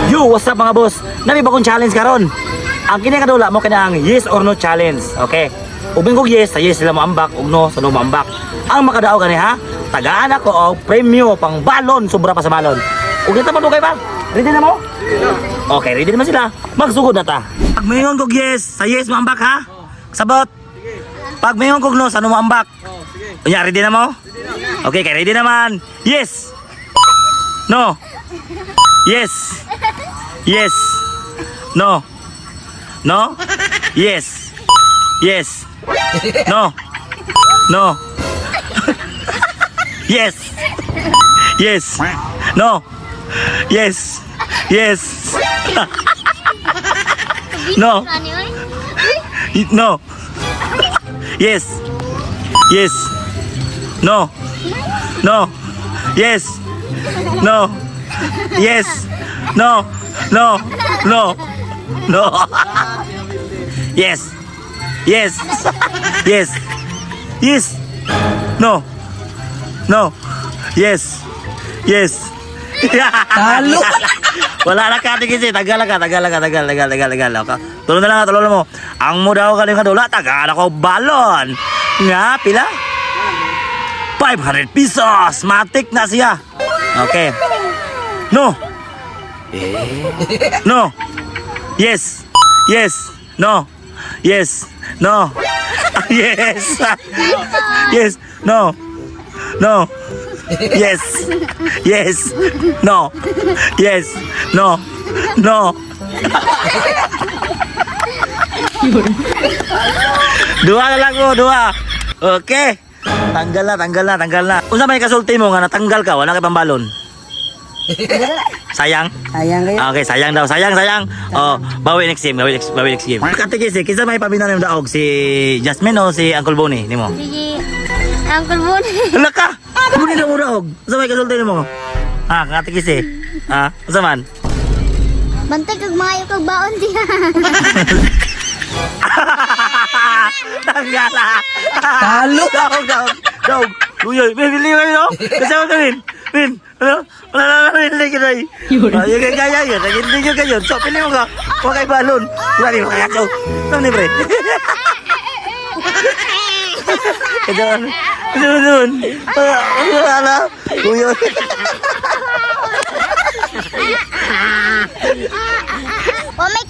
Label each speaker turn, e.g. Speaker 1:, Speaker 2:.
Speaker 1: Yo, what's up mga boss? Nami ba kong challenge karon? Ang kinakadula mo kanang yes or no challenge. Okay? Ubing kog yes, sa yes sila mo ambak, ug no sa no mo ambak. Ang makadao gani ha? Tagaan ako og premyo pang balon, sobra pa sa balon. Ug kita mo dugay pa. Ready na mo? Okay, ready naman sila. Magsugod na ta. Pag mayingon kog yes, sa yes mo ambak ha? Sabot. Pag mayingon kog no, sa no mo ambak. Unya, ready na mo? Okay, kay ready naman. Yes. No. Yes. Yes. No. No. Yes. Yes. No. No. Yes. Yes. No. Yes. Yes. No. No. Yes. Yes. No. No. Yes. No. Yes. No. No. No. No. Yes. Yes. Yes. Yes. No. No. Yes. Yes.
Speaker 2: Talo.
Speaker 1: Wala na ka tigisi, tagal. Tulong na lang mo. Ang mo daw kaning kadula, tagal ako balon. Nga pila? 500 pesos. Matik na siya. Okay. No. No. Yes. Yes. No. Yes. No. Yes. Yes. No. No. Yes. Yes. No. Yes. No. No. Dua na lang ko, dua. Okay. Tanggal na. Unsa may kasulti mo nga natanggal ka, wala kay pambalon. Sayang.
Speaker 2: Sayang kayo.
Speaker 1: Okay, sayang daw. Sayang. Oh, bawi next game. Katigis, kisa may paminan yung daog si Jasmine o si Uncle Bonnie nimo?
Speaker 3: Sige, Uncle Bonnie.
Speaker 1: Hala ka. Bonnie daw daog. Unsa may kasulti nimo? Ah, katigis eh. Ah, unsa man?
Speaker 3: Bantay kag maayo kag baon diha.
Speaker 1: Tanggal.
Speaker 2: Talo.
Speaker 1: Daog. Uy, bili kayo. Kasama kami. Min, ano? Wala hindi ka na eh. Yung kaya yun, hindi nyo kayo. So, pili mo ka. Huwag kayo balon. Wala rin mga katsaw. Saan ni pre? Doon. Wala. Uyo.
Speaker 3: O may